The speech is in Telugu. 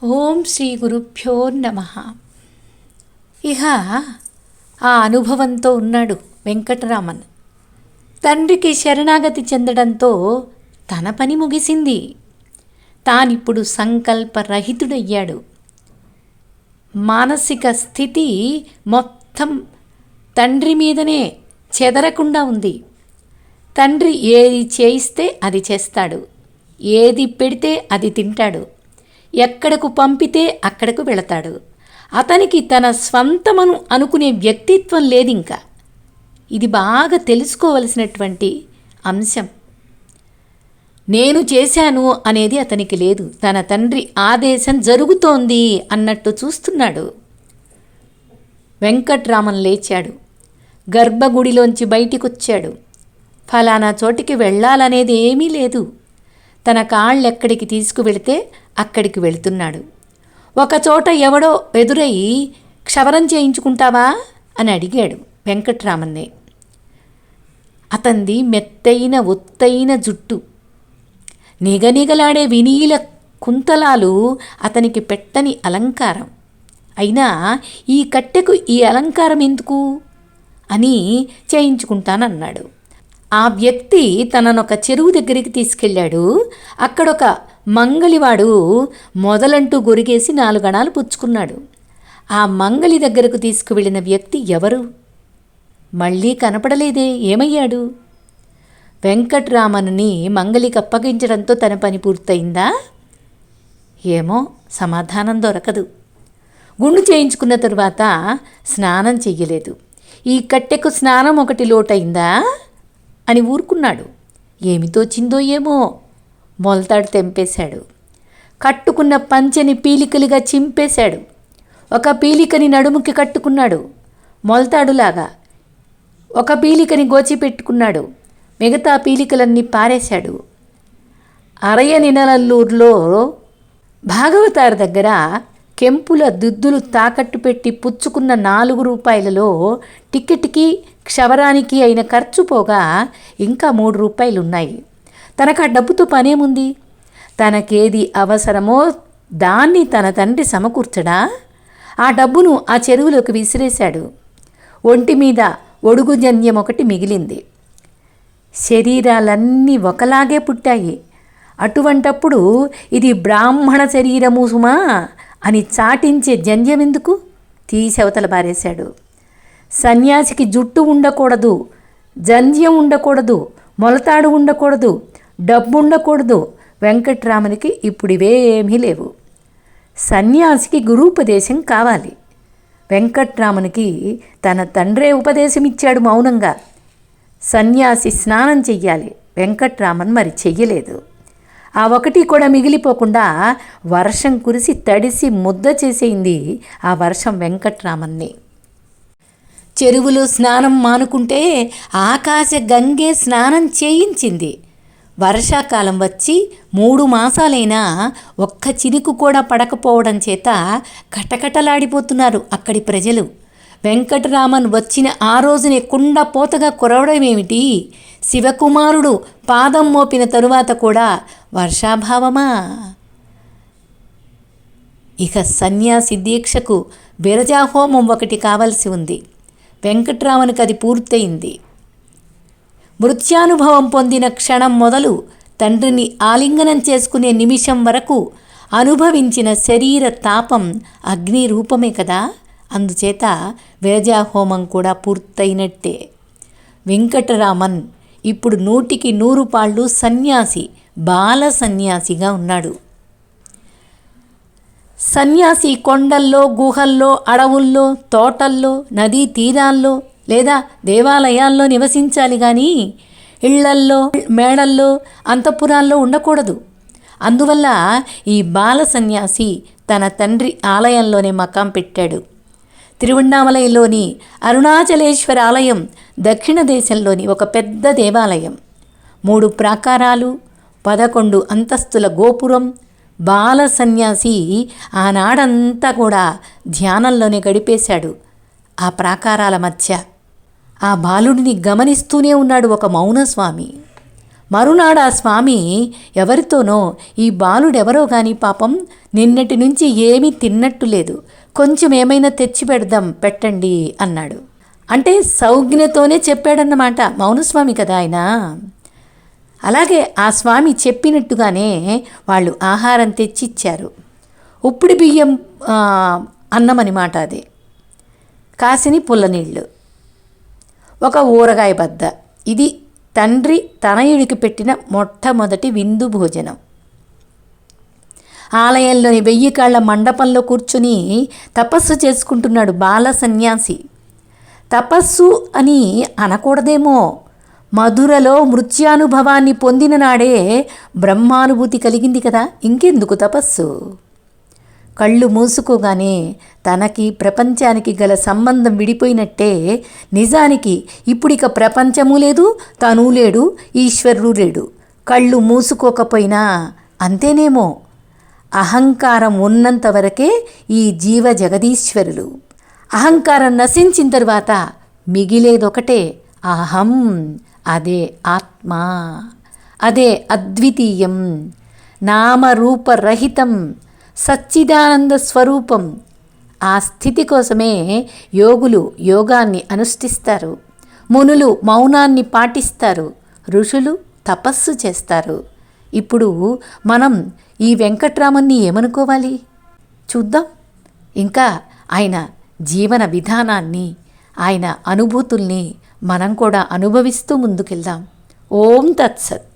ఓం శ్రీ గురుభ్యో నమః. ఇహ ఆ అనుభవంతో ఉన్నాడు వెంకటరామన్. తండ్రికి శరణాగతి చెందడంతో తన పని ముగిసింది. తానిప్పుడు సంకల్పరహితుడయ్యాడు. మానసిక స్థితి మొత్తం తండ్రి మీదనే చెదరకుండా ఉంది. తండ్రి ఏది చేయిస్తే అది చేస్తాడు, ఏది పెడితే అది తింటాడు, ఎక్కడకు పంపితే అక్కడకు వెళతాడు. అతనికి తన స్వంతమను అనుకునే వ్యక్తిత్వం లేదింకా. ఇది బాగా తెలుసుకోవలసినటువంటి అంశం. నేను చేశాను అనేది అతనికి లేదు. తన తండ్రి ఆదేశం జరుగుతోంది అన్నట్టు చూస్తున్నాడు. వెంకట్రామన్ లేచాడు. గర్భగుడిలోంచి బయటికొచ్చాడు. ఫలానా చోటికి వెళ్ళాలనేది ఏమీ లేదు. తన కాళ్ళెక్కడికి తీసుకువెళితే అక్కడికి వెళుతున్నాడు. ఒకచోట ఎవడో ఎదురై క్షవరం చేయించుకుంటావా అని అడిగాడు వెంకట్రామన్నే. అతంది మెత్తైన ఒత్తైన జుట్టు, నిగనిగలాడే వినీల కుంతలాలు అతనికి పెట్టని అలంకారం. అయినా ఈ కట్టెకు ఈ అలంకారం ఎందుకు అని చేయించుకుంటానన్నాడు. ఆ వ్యక్తి తననొక చెరువు దగ్గరికి తీసుకెళ్ళాడు. అక్కడొక మంగలివాడు మొదలంటూ గొరిగేసి 4 అణాలు పుచ్చుకున్నాడు. ఆ మంగలి దగ్గరకు తీసుకువెళ్ళిన వ్యక్తి ఎవరు? మళ్ళీ కనపడలేదే, ఏమయ్యాడు? వెంకట్రామన్ని మంగలికి అప్పగించడంతో తన పని పూర్తయిందా? ఏమో, సమాధానం దొరకదు. గుండు చేయించుకున్న తరువాత స్నానం చెయ్యలేదు. ఈ కట్టెకు స్నానం ఒకటి లోటైందా అని ఊరుకున్నాడు. ఏమి తోచిందో ఏమో, మొలతాడు తెంపేశాడు. కట్టుకున్న పంచెని పీలికలుగా చింపేశాడు. ఒక పీలికని నడుముకి కట్టుకున్నాడు మొలతాడులాగా. ఒక పీలికని గోచిపెట్టుకున్నాడు. మిగతా పీలికలన్నీ పారేశాడు. అరయనినలల్లూరులో భాగవతారు దగ్గర కెంపుల దుద్దులు తాకట్టు పెట్టి పుచ్చుకున్న 4 రూపాయలలో టికెట్కి క్షవరానికి అయిన ఖర్చు పోగా ఇంకా 3 రూపాయలున్నాయి. తనకు ఆ డబ్బుతో పనేముంది? తనకేది అవసరమో దాన్ని తన తండ్రి సమకూర్చడా? ఆ డబ్బును ఆ చెరువులోకి విసిరేశాడు. ఒంటి మీద ఒడుగుజన్యం ఒకటి మిగిలింది. శరీరాలన్నీ ఒకలాగే పుట్టాయి. అటువంటప్పుడు ఇది బ్రాహ్మణ శరీరము సుమా అని చాటించే జంధ్యం ఎందుకు? తీసవతల పారేశాడు. సన్యాసికి జుట్టు ఉండకూడదు, జంధ్యం ఉండకూడదు, మొలతాడు ఉండకూడదు, డబ్బు ఉండకూడదు. వెంకట్రామనికి ఇప్పుడు ఇవేమీ లేవు. సన్యాసికి గురూపదేశం కావాలి. వెంకట్రామనికి తన తండ్రే ఉపదేశం ఇచ్చాడు మౌనంగా. సన్యాసి స్నానం చెయ్యాలి. వెంకట్రామన్ మరి చెయ్యలేదు. ఆ ఒకటి కూడా మిగిలిపోకుండా వర్షం కురిసి తడిసి ముద్ద చేసేయింది ఆ వర్షం వెంకట్రామన్ని. చెరువులో స్నానం మానుకుంటే ఆకాశ గంగే స్నానం చేయించింది. వర్షాకాలం వచ్చి 3 మాసాలైనా ఒక్క చినుకు కూడా పడకపోవడం చేత కటకటలాడిపోతున్నారు అక్కడి ప్రజలు. వెంకటరామన్ వచ్చిన ఆ రోజునే కుండపోతగా కురవడమేమిటి? శివకుమారుడు పాదం మోపిన తరువాత కూడా వర్షాభావమా? ఇక సన్యాసి దీక్షకు విరజాహోమం ఒకటి కావలసి ఉంది. వెంకట్రామన్కి అది పూర్తయింది. మృత్యానుభవం పొందిన క్షణం మొదలు తండ్రిని ఆలింగనం చేసుకునే నిమిషం వరకు అనుభవించిన శరీర తాపం అగ్ని రూపమే కదా. అందుచేత విరజాహోమం కూడా పూర్తయినట్టే. వెంకటరామన్ ఇప్పుడు 100కి 100 పాళ్ళు సన్యాసి, బాల సన్యాసిగా ఉన్నాడు. సన్యాసి కొండల్లో, గుహల్లో, అడవుల్లో, తోటల్లో, నదీ తీరాల్లో లేదా దేవాలయాల్లో నివసించాలి కానీ ఇళ్లల్లో, మేడల్లో, అంతఃపురాల్లో ఉండకూడదు. అందువల్ల ఈ బాల సన్యాసి తన తండ్రి ఆలయంలోనే మకాం పెట్టాడు. తిరువణ్ణామలైలోని అరుణాచలేశ్వర ఆలయం దక్షిణ దేశంలోని ఒక పెద్ద దేవాలయం. 3 ప్రాకారాలు, 11 అంతస్తుల గోపురం. బాల సన్యాసి ఆనాడంతా కూడా ధ్యానంలోనే గడిపేశాడు. ఆ ప్రాకారాల మధ్య ఆ బాలుడిని గమనిస్తూనే ఉన్నాడు ఒక మౌనస్వామి. మరునాడు ఆ స్వామి ఎవరితోనో, ఈ బాలుడెవరో గాని పాపం నిన్నటి నుంచి ఏమీ తిన్నట్టు లేదు, కొంచెం ఏమైనా తెచ్చి పెట్టండి అన్నాడు. అంటే సౌజ్ఞతోనే చెప్పాడన్నమాట, మౌనస్వామి కదా ఆయన. అలాగే ఆ స్వామి చెప్పినట్టుగానే వాళ్ళు ఆహారం తెచ్చిచ్చారు. ఉప్పుడు బియ్యం అన్నం అన్నమాట అది, కాసిని పుల్లనీళ్ళు, ఒక ఊరగాయ బద్ద. ఇది తండ్రి తనయుడికి పెట్టిన మొట్టమొదటి విందు భోజనం. ఆలయంలోని 1000 కాళ్ల మండపంలో కూర్చుని తపస్సు చేసుకుంటున్నాడు బాల సన్యాసి. తపస్సు అని అనకూడదేమో, మధురలో మృత్యానుభవాన్ని పొందిన నాడే బ్రహ్మానుభూతి కలిగింది కదా, ఇంకెందుకు తపస్సు. కళ్ళు మూసుకోగానే తనకి ప్రపంచానికి గల సంబంధం విడిపోయినట్టే, నిజానికి ఇప్పుడిక ప్రపంచము లేదు, తను లేడు, ఈశ్వరుడు లేడు. కళ్ళు మూసుకోకపోయినా అంతేనేమో. అహంకారం ఉన్నంత వరకే ఈ జీవ జగదీశ్వరులు. అహంకారం నశించిన తర్వాత మిగిలేదొకటే, అహం. అదే ఆత్మ, అదే అద్వితీయం, నామరూపరహితం, సచ్చిదానంద స్వరూపం. ఆ స్థితి కోసమే యోగులు యోగాన్ని అనుష్ఠిస్తారు, మునులు మౌనాన్ని పాటిస్తారు, ఋషులు తపస్సు చేస్తారు. ఇప్పుడు మనం ఈ వెంకట్రామన్ని ఏమనుకోవాలి చూద్దాం. ఇంకా ఆయన జీవన విధానాన్ని, ఆయన అనుభూతుల్ని మనం కూడా అనుభవిస్తూ ముందుకెళ్దాం. ఓం తత్సత్.